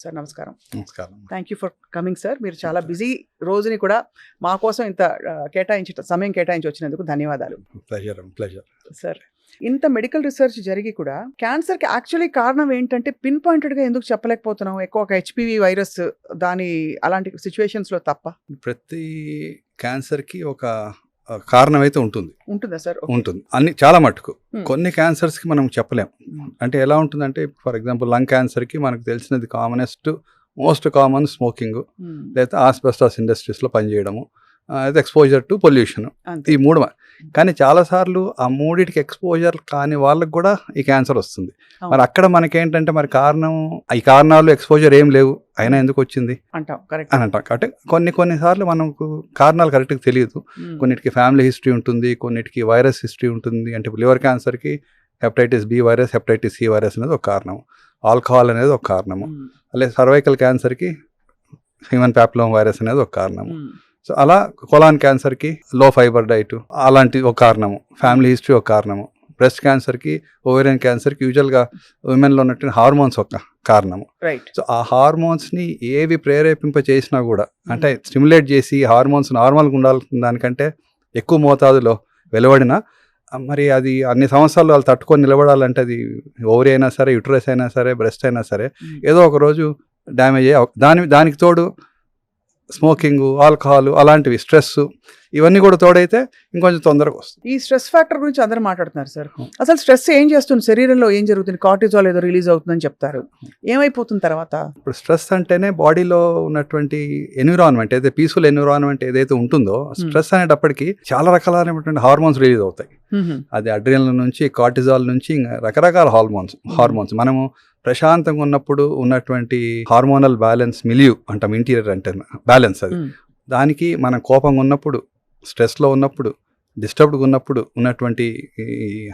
Sir నమస్కారం. నమస్కారం. Thank you for coming sir. మీరు చాలా బిజీ రోజుని కూడా మా కోసం ఇంత సమయం కేటాయించి వచ్చినందుకు ధన్యవాదాలు. ప్లెజర్ సార్, ఇంత మెడికల్ రీసెర్చ్ జరిగి కూడా క్యాన్సర్కి యాక్చువల్లీ కారణం ఏంటంటే పిన్ పాయింటెడ్గా ఎందుకు చెప్పలేకపోతున్నాం? ఎక్కువ ఒక హెచ్పివి వైరస్ దాని అలాంటి సిచ్యువేషన్స్లో తప్ప ప్రతి క్యాన్సర్కి ఒక కారణం అయితే ఉంటుందా సార్? ఉంటుంది అన్ని చాలా మట్టుకు. కొన్ని క్యాన్సర్స్కి మనం చెప్పలేం. అంటే ఎలా ఉంటుందంటే ఫర్ ఎగ్జాంపుల్ లంగ్ క్యాన్సర్కి మనకు తెలిసినది మోస్ట్ కామన్ స్మోకింగ్, లేదా ఆస్బెస్టాస్ ఇండస్ట్రీస్లో పనిచేయడము, అయితే ఎక్స్పోజర్ టు పొల్యూషన్. ఈ మూడు. కానీ చాలాసార్లు ఆ మూడిటికి ఎక్స్పోజర్ కాని వాళ్ళకి కూడా ఈ క్యాన్సర్ వస్తుంది. మరి అక్కడ మనకేంటంటే మరి ఈ కారణాలు ఎక్స్పోజర్ ఏం లేవు అయినా ఎందుకు వచ్చింది అని అంటాం. కాబట్టి కొన్నిసార్లు మనకు కారణాలు కరెక్ట్గా తెలియదు. కొన్నిటికి ఫ్యామిలీ హిస్టరీ ఉంటుంది, కొన్నిటికి వైరస్ హిస్టరీ ఉంటుంది. అంటే లివర్ క్యాన్సర్కి hepatitis B virus, hepatitis C virus అనేది ఒక కారణం, ఆల్కహాల్ అనేది ఒక కారణము, అలాగే సర్వైకల్ క్యాన్సర్కి హ్యూమన్ ప్యాపిలోమా వైరస్ అనేది ఒక కారణము. సో అలా కొలాన్ క్యాన్సర్కి లో ఫైబర్ డైట్ అలాంటి ఒక కారణము, ఫ్యామిలీ హిస్టరీ ఒక కారణము, బ్రెస్ట్ క్యాన్సర్కి ఓవేరియన్ క్యాన్సర్కి యూజువల్గా ఉమెన్లో ఉన్నట్టు హార్మోన్స్ ఒక కారణము. సో ఆ హార్మోన్స్ని ఏవి ప్రేరేపింప చేసినా కూడా, అంటే స్టిమ్యులేట్ చేసి హార్మోన్స్ నార్మల్గా ఉండాల్సిన దానికంటే ఎక్కువ మోతాదులో వెలువడినా మరి అది అన్ని సంవత్సరాలు వాళ్ళు తట్టుకొని నిలబడాలంటే అది ఓవరీ అయినా సరే, యూటరస్ అయినా సరే, బ్రెస్ట్ అయినా సరే ఏదో ఒక రోజు డ్యామేజ్ అయ్యే దానికి తోడు స్మోకింగ్, ఆల్కహాల్ అలాంటివి, స్ట్రెస్ ఇవన్నీ కూడా తోడైతే ఇంకొంచెం తొందరగా వస్తుంది. ఈ స్ట్రెస్ ఫ్యాక్టర్ గురించి అందరూ మాట్లాడుతున్నారు సార్. అసలు స్ట్రెస్ ఏం చేస్తుంది? శరీరంలో ఏం జరుగుతుంది? కార్టిజాల్ ఏదో రిలీజ్ అవుతుందని చెప్తారు. ఏమైపోతుంది తర్వాత? ఇప్పుడు స్ట్రెస్ అంటేనే బాడీలో ఉన్నటువంటి ఎన్విరాన్మెంట్, ఏదైతే పీస్ఫుల్ ఎన్విరాన్మెంట్ ఏదైతే ఉంటుందో, స్ట్రెస్ అనేటప్పటికి చాలా రకాలైనటువంటి హార్మోన్స్ రిలీజ్ అవుతాయి. అది అడ్రినల్ నుంచి, కార్టిజాల్ నుంచి రకరకాల హార్మోన్స్ మనము ప్రశాంతంగా ఉన్నప్పుడు ఉన్నటువంటి హార్మోనల్ బ్యాలెన్స్ మిలియు అంటాం, ఇంటీరియర్ అంటే బ్యాలెన్స్. అది దానికి మనం కోపంగా ఉన్నప్పుడు, స్ట్రెస్లో ఉన్నప్పుడు, డిస్టర్బ్డ్గా ఉన్నప్పుడు ఉన్నటువంటి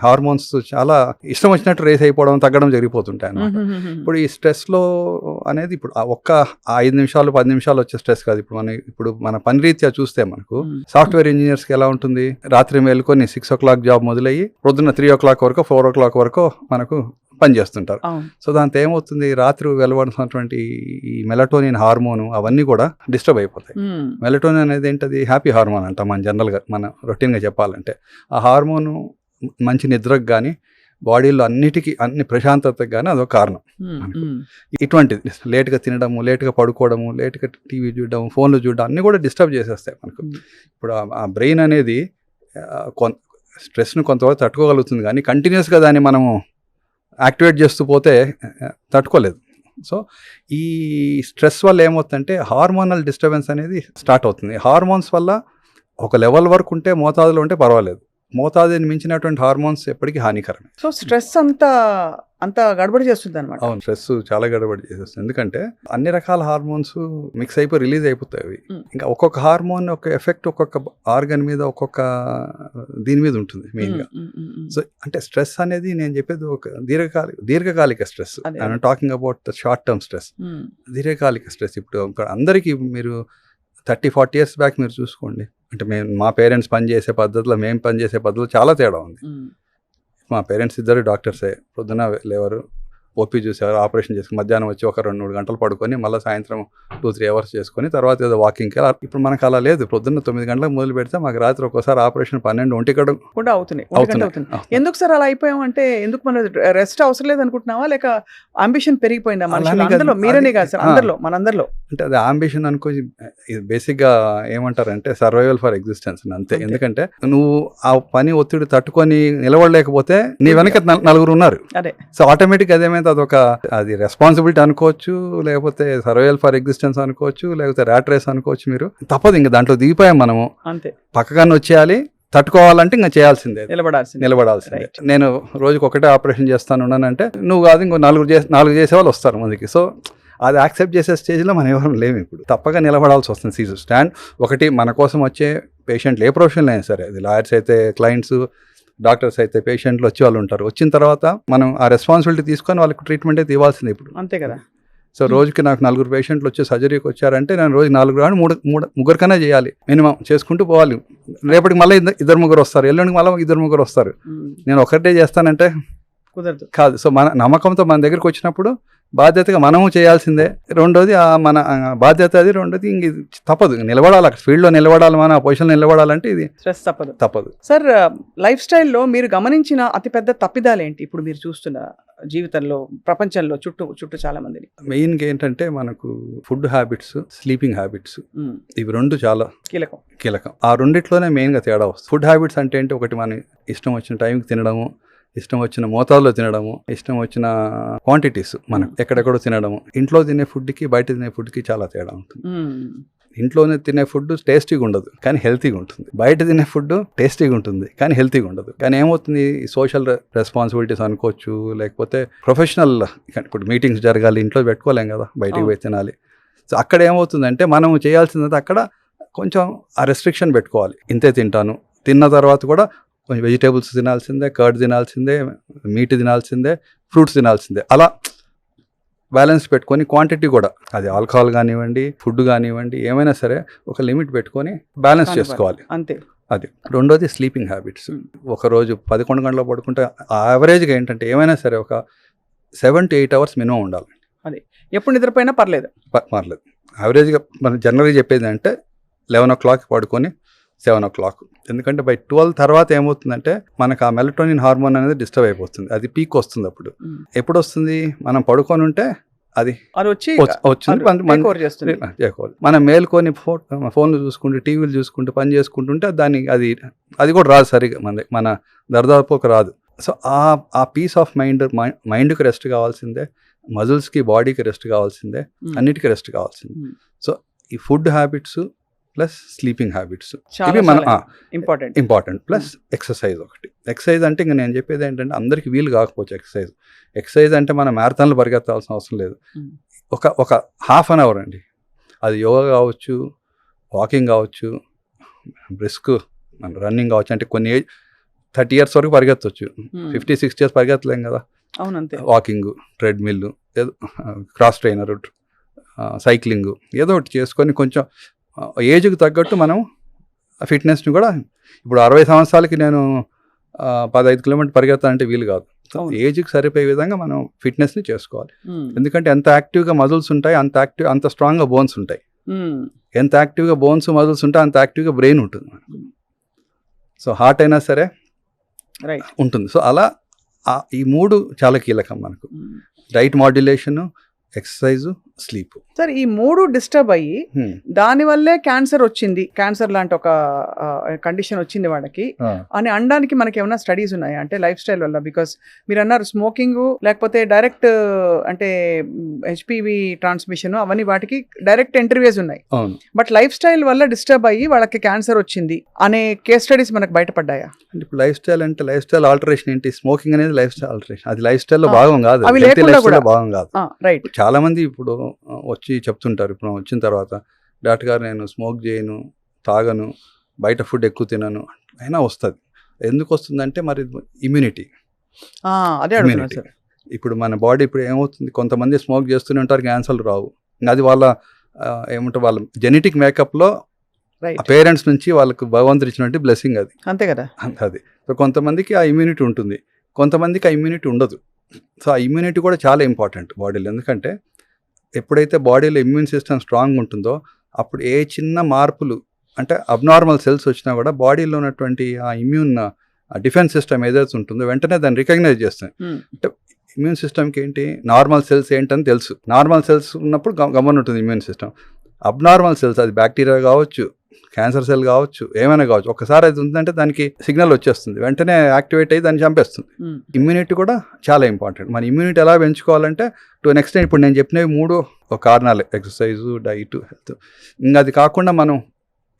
హార్మోన్స్ చాలా ఇష్టం వచ్చినట్టు రేస్ అయిపోవడం, తగ్గడం జరిగిపోతుంటాయి అన్నమాట. ఇప్పుడు ఈ స్ట్రెస్లో అనేది ఇప్పుడు ఒక్క 5 నిమిషాలు 10 నిమిషాలు వచ్చే స్ట్రెస్ కాదు. ఇప్పుడు మన పని రీత్యా చూస్తే మనకు సాఫ్ట్వేర్ ఇంజనీర్స్కి ఎలా ఉంటుంది, రాత్రి మేలుకొని 6 o'clock జాబ్ మొదలయ్యి పొద్దున్న 3 o'clock వరకు 4 o'clock వరకు మనకు పనిచేస్తుంటారు. సో దాంతో ఏమవుతుంది, రాత్రి వెలువడుతున్నటువంటి ఈ మెలటోనిన్ హార్మోన్ అవన్నీ కూడా డిస్టర్బ్ అయిపోతాయి. మెలటోనిన్ అనేది ఏంటది? హ్యాపీ హార్మోన్ అంటాం మన జనరల్గా, మన రొటీన్గా చెప్పాలంటే. ఆ హార్మోను మంచి నిద్రకు కానీ, బాడీలో అన్ని ప్రశాంతతకు కానీ అదొక కారణం. ఇటువంటిది లేట్గా తినడము, లేట్గా పడుకోవడము, లేట్గా టీవీ చూడడం, ఫోన్లు చూడడం అన్నీ కూడా డిస్టర్బ్ చేసేస్తాయి మనకు. ఇప్పుడు ఆ బ్రెయిన్ అనేది స్ట్రెస్ను కొంతవరకు తట్టుకోగలుగుతుంది, కానీ కంటిన్యూస్గా దాన్ని మనము యాక్టివేట్ చేస్తూ పోతే తట్టుకోలేదు. సో ఈ స్ట్రెస్ వల్ల ఏమవుతుందంటే హార్మోనల్ డిస్టర్బెన్స్ అనేది స్టార్ట్ అవుతుంది. హార్మోన్స్ వల్ల ఒక లెవెల్ వరకు ఉంటే, మోతాదులో ఉంటే పర్వాలేదు, మోతాదుని మించినటువంటి హార్మోన్స్ ఎప్పటికీ హానికరమే. సో స్ట్రెస్ అంతా గడబడి చేస్తుంది అనమాట. అవును, స్ట్రెస్ చాలా గడబడి చేసేస్తుంది. ఎందుకంటే అన్ని రకాల హార్మోన్స్ మిక్స్ అయిపోయి రిలీజ్ అయిపోతాయి అవి. ఇంకా ఒక్కొక్క హార్మోన్ ఒక ఎఫెక్ట్ ఒక్కొక్క ఆర్గన్ మీద, ఒక్కొక్క దీని మీద ఉంటుంది మెయిన్గా. సో అంటే స్ట్రెస్ అనేది నేను చెప్పేది ఒక దీర్ఘకాలిక stress. I'm talking about the short term stress. దీర్ఘకాలిక స్ట్రెస్ ఇప్పుడు అందరికీ మీరు 30-40 years బ్యాక్ మీరు చూసుకోండి, అంటే మా పేరెంట్స్ పనిచేసే పద్ధతిలో, మేము పనిచేసే పద్ధతిలో చాలా తేడా ఉంది. మా పేరెంట్స్ ఇద్దరు డాక్టర్సే. పొద్దున లేవరు, ఓపీ చూసేవారు, ఆపరేషన్ చేసుకుని మధ్యాహ్నం వచ్చి ఒక 2-3 గంటలు పడుకొని మళ్ళీ సాయంత్రం 2-3 hours చేసుకొని తర్వాత ఏదో వాకింగ్కి. ఇప్పుడు మనకు అలా లేదు. పొద్దున్న 9 గంటలకు మొదలు పెడితే మాకు రాత్రి ఒక్కోసారి ఆపరేషన్ 12-1 కూడా అవుతున్నాయి. ఎందుకు సార్ అలా అయిపోయాం? అంటే ఎందుకు మన రెస్ట్ అవసరం లేదు అనుకుంటున్నావా, లేక అంబిషన్ పెరిగిపోయిందా? మీరనే కాదు సార్, మనందరిలో. అంటే అది అంబిషన్ అనుకో, బేసిక్గా ఏమంటారంటే సర్వైవల్ ఫర్ ఎగ్జిస్టెన్స్ అంతే. ఎందుకంటే నువ్వు ఆ పని ఒత్తిడి తట్టుకొని నిలబడలేకపోతే నీ వెనక నలుగురు ఉన్నారు. సో ఆటోమేటిక్ అదేమైతే అది రెస్పాన్సిబిలిటీ అనుకోవచ్చు, లేకపోతే సర్వైవల్ ఫర్ ఎగ్జిస్టెన్స్ అనుకోవచ్చు, లేకపోతే ర్యాట్ రేస్ అనుకోవచ్చు. మీరు తప్పదు, ఇంకా దాంట్లో దిగిపోయాం మనము. అంతే, పక్కగానే వచ్చేయాలి. తట్టుకోవాలంటే ఇంకా చేయాల్సిందే, నిలబడాల్సిందే. నేను రోజుకి ఒకటే ఆపరేషన్ చేస్తానున్నానంటే నువ్వు కాదు, ఇంకో 4 చేసేవాళ్ళు వస్తారు ముందుకి. సో అది యాక్సెప్ట్ చేసే స్టేజ్లో మనం ఎవరు లేము. ఇప్పుడు తప్పగా నిలబడాల్సి వస్తుంది. సీజర్ స్టాండ్ ఒకటి మన కోసం వచ్చే పేషెంట్లు, ఏ ప్రొఫెషన్లో అయినా సరే, అది లాయర్స్ అయితే క్లయింట్స్, డాక్టర్స్ అయితే పేషెంట్లు వచ్చి వాళ్ళు ఉంటారు. వచ్చిన తర్వాత మనం ఆ రెస్పాన్సిబిలిటీ తీసుకొని వాళ్ళకి ట్రీట్మెంట్ అయితే ఇవ్వాల్సిందే ఇప్పుడు. అంతే కదా. సో రోజుకి నాకు 4 పేషెంట్లు వచ్చి సర్జరీకి వచ్చారంటే నేను రోజు 4 కానీ 3 కన్నా చేయాలి మినిమం, చేసుకుంటూ పోవాలి. రేపటికి మళ్ళీ 2-3 వస్తారు, ఎల్లుండికి మళ్ళీ 2-3 వస్తారు. నేను ఒకటే చేస్తానంటే కుదరదు కాదు. సో మన నమ్మకంతో మన దగ్గరికి వచ్చినప్పుడు బాధ్యతగా మనము చేయాల్సిందే. రెండోది మన బాధ్యత అది. రెండోది ఇంక ఇది తప్పదు, నిలబడాలి అక్కడ ఫీల్డ్లో నిలబడాలి, మన పొజిషన్ నిలబడాలంటే ఇది స్ట్రెస్ తప్పదు. సార్, లైఫ్ స్టైల్లో మీరు గమనించిన అతిపెద్ద తప్పిదాలు ఏంటి ఇప్పుడు మీరు చూస్తున్న జీవితంలో, ప్రపంచంలో చుట్టూ చాలా మందిని? మెయిన్గా ఏంటంటే మనకు ఫుడ్ హ్యాబిట్స్, స్లీపింగ్ హ్యాబిట్స్, ఇవి రెండు చాలా కీలకం. ఆ రెండిట్లోనే మెయిన్గా తేడా వస్తుంది. ఫుడ్ హ్యాబిట్స్ అంటే ఏంటి, ఒకటి మన ఇష్టం వచ్చిన టైంకి తినడము, ఇష్టం వచ్చిన మోతాదులో తినడము, ఇష్టం వచ్చిన క్వాంటిటీస్ మనం ఎక్కడెక్కడో తినడము. ఇంట్లో తినే ఫుడ్కి బయట తినే ఫుడ్కి చాలా తేడా ఉంటుంది. ఇంట్లోనే తినే ఫుడ్ టేస్టీగా ఉండదు కానీ హెల్తీగా ఉంటుంది, బయట తినే ఫుడ్ టేస్టీగా ఉంటుంది కానీ హెల్తీగా ఉండదు. కానీ ఏమవుతుంది, సోషల్ రెస్పాన్సిబిలిటీస్ అనుకోవచ్చు, లేకపోతే ప్రొఫెషనల్, ఇప్పుడు మీటింగ్స్ జరగాలి, ఇంట్లో పెట్టుకోలేం కదా, బయటికి పోయి తినాలి. సో అక్కడ ఏమవుతుందంటే మనం చేయాల్సిందంటే అక్కడ కొంచెం ఆ రెస్ట్రిక్షన్ పెట్టుకోవాలి. ఇంతే తింటాను, తిన్న తర్వాత కూడా కొంచెం వెజిటేబుల్స్ తినాల్సిందే, కర్డ్ తినాల్సిందే, మీట్ తినాల్సిందే, ఫ్రూట్స్ తినాల్సిందే. అలా బ్యాలెన్స్ పెట్టుకొని క్వాంటిటీ కూడా, అది ఆల్కహాల్ కానివ్వండి, ఫుడ్ కానివ్వండి, ఏమైనా సరే ఒక లిమిట్ పెట్టుకొని బ్యాలెన్స్ చేసుకోవాలి, అంతే. అది రెండోది స్లీపింగ్ హ్యాబిట్స్. ఒకరోజు 11 గంటలు పడుకుంటే యావరేజ్గా ఏంటంటే ఏమైనా సరే ఒక 7 to 8 hours మినిమం ఉండాలి. అది ఎప్పుడు నిద్రపోయినా పర్లేదు. యావరేజ్గా మనం జనరల్గా చెప్పేది అంటే 11 o'clock పడుకొని 7 o'clock. ఎందుకంటే బై 12 తర్వాత ఏమవుతుందంటే మనకు ఆ మెలటోనిన్ హార్మోన్ అనేది డిస్టర్బ్ అయిపోతుంది, అది పీక్ వస్తుంది. అప్పుడు ఎప్పుడు వస్తుంది, మనం పడుకొని ఉంటే అది వచ్చింది మనం మేల్కొని ఫోన్లు చూసుకుంటూ, టీవీలు చూసుకుంటూ, పని చేసుకుంటుంటే అది కూడా రాదు సరిగా, మన దర్దాపుకు రాదు. సో ఆ పీస్ ఆఫ్ మైండ్కి రెస్ట్ కావాల్సిందే, మజిల్స్కి, బాడీకి రెస్ట్ కావాల్సిందే, అన్నిటికీ రెస్ట్ కావాల్సిందే. సో ఈ food habits plus sleeping habits ఇవి మన ఇంపార్టెంట్. ప్లస్ ఎక్సర్సైజ్ ఒకటి. ఎక్సర్సైజ్ అంటే ఇంకా నేను చెప్పేది ఏంటంటే అందరికీ వీలు కాకపోవచ్చు ఎక్సర్సైజ్ అంటే మనం మ్యారథాన్లు పరిగెత్తాల్సిన అవసరం లేదు. ఒక ½ an hour అండి, అది యోగా కావచ్చు, వాకింగ్ కావచ్చు, బ్రిస్క్ రన్నింగ్ కావచ్చు. అంటే కొన్ని 30 years వరకు పరిగెత్తవచ్చు, 50-60 years పరిగెత్తలేం కదా. వాకింగ్, ట్రెడ్మిల్, ఏదో క్రాస్ ట్రైనర్, సైక్లింగ్, ఏదో ఒకటి చేసుకొని కొంచెం ఏజ్కి తగ్గట్టు మనం ఫిట్నెస్ని కూడా, ఇప్పుడు 60 సంవత్సరాలకి నేను 15 kilometers పరిగెత్తాలంటే వీలు కాదు. ఏజ్కి సరిపోయే విధంగా మనం ఫిట్నెస్ని చేసుకోవాలి. ఎందుకంటే ఎంత యాక్టివ్గా మజిల్స్ ఉంటాయి అంత స్ట్రాంగ్గా బోన్స్ ఉంటాయి. ఎంత యాక్టివ్గా బోన్స్ మజిల్స్ ఉంటాయి అంత యాక్టివ్గా బ్రెయిన్ ఉంటుంది. సో హార్ట్ అయినా సరే ఉంటుంది. సో అలా ఈ 3 చాలా కీలకం మనకు. Diet modulation, exercise, sleep. Sir, ఈ 3 డిస్టర్బ్ అయ్యి దానివల్లే క్యాన్సర్ వచ్చింది, క్యాన్సర్ లాంటి ఒక కండిషన్ వచ్చింది వాళ్ళకి అని అనడానికి మనకి ఏమైనా స్టడీస్ ఉన్నాయా? అంటే లైఫ్ స్టైల్ వల్ల, బికాస్ మీరు అన్నారు స్మోకింగ్, లేకపోతే డైరెక్ట్ అంటే హెచ్పివి ట్రాన్స్మిషన్, అవన్నీ వాటికి డైరెక్ట్ ఇంటర్వ్యూస్ ఉన్నాయి. బట్ లైఫ్ స్టైల్ వల్ల డిస్టర్బ్ అయ్యి వాళ్ళకి క్యాన్సర్ వచ్చింది అనే కేస్ స్టడీస్ మనకు బయటపడ్డాయా? అంటే ఇప్పుడు లైఫ్ స్టైల్ అంటే లైఫ్ స్టైల్ ఆల్టరేషన్ ఏంటి? స్మోకింగ్ అనేది లైఫ్ స్టైల్ ఆల్టరేషన్, అది లైఫ్ స్టైల్లో భాగం కాదు, భాగం కాదు. రైట్. చాలా మంది ఇప్పుడు వచ్చి చెప్తుంటారు, ఇప్పుడు వచ్చిన తర్వాత, డాక్టర్ గారు నేను స్మోక్ చేయను, తాగను, బయట ఫుడ్ ఎక్కువ తినను, అయినా వస్తుంది. ఎందుకు వస్తుందంటే మరి ఇమ్యూనిటీ. ఇప్పుడు మన బాడీ ఇప్పుడు ఏమవుతుంది, కొంతమంది స్మోక్ చేస్తూనే ఉంటారు, క్యాన్సర్లు రావు. అది వాళ్ళ ఏమంటారు, వాళ్ళ జెనెటిక్ మేకప్లో పేరెంట్స్ నుంచి వాళ్ళకు భగవంతుడు ఇచ్చినట్టు బ్లెస్సింగ్ అది, అంతే కదా. అది సో కొంతమందికి ఆ ఇమ్యూనిటీ ఉంటుంది, కొంతమందికి ఆ ఇమ్యూనిటీ ఉండదు. సో ఆ ఇమ్యూనిటీ కూడా చాలా ఇంపార్టెంట్ బాడీలో. ఎందుకంటే ఎప్పుడైతే బాడీలో ఇమ్యూన్ సిస్టమ్ స్ట్రాంగ్ ఉంటుందో అప్పుడు ఏ చిన్న మార్పులు, అంటే అబ్నార్మల్ సెల్స్ వచ్చినా కూడా బాడీలో ఉన్నటువంటి ఆ ఇమ్యూన్ డిఫెన్స్ సిస్టమ్ ఏదైతే ఉంటుందో వెంటనే దాన్ని రికగ్నైజ్ చేస్తాయి. అంటే ఇమ్యూన్ సిస్టమ్కి ఏంటి, నార్మల్ సెల్స్ ఏంటని తెలుసు. నార్మల్ సెల్స్ ఉన్నప్పుడు గమనం ఉంటుంది ఇమ్యూన్ సిస్టమ్. అబ్నార్మల్ సెల్స్, అది బ్యాక్టీరియా కావచ్చు, క్యాన్సర్ సెల్ కావచ్చు, ఏమైనా కావచ్చు, ఒకసారి అది ఉందంటే దానికి సిగ్నల్ వచ్చేస్తుంది, వెంటనే యాక్టివేట్ అయ్యి దాన్ని చంపేస్తుంది. ఇమ్యూనిటీ కూడా చాలా ఇంపార్టెంట్. మన ఇమ్యూనిటీ ఎలా పెంచుకోవాలంటే టు నెక్స్ట్ టైం ఇప్పుడు నేను చెప్పినవి 3 కారణాలు: ఎక్సర్సైజు, డైట్, హెల్త్. ఇంకా అది కాకుండా మనం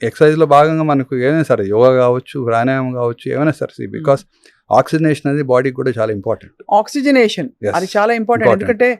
ఎక్సర్సైజ్లో భాగంగా మనకు ఏమైనా సరే యోగా కావచ్చు, ప్రాణాయామం కావచ్చు, ఏమైనా సరే, బికాస్ ఆక్సిజనేషన్ అనేది బాడీకి కూడా చాలా ఇంపార్టెంట్. ఆక్సిజనేషన్ అది చాలా ఇంపార్టెంట్. ఎందుకంటే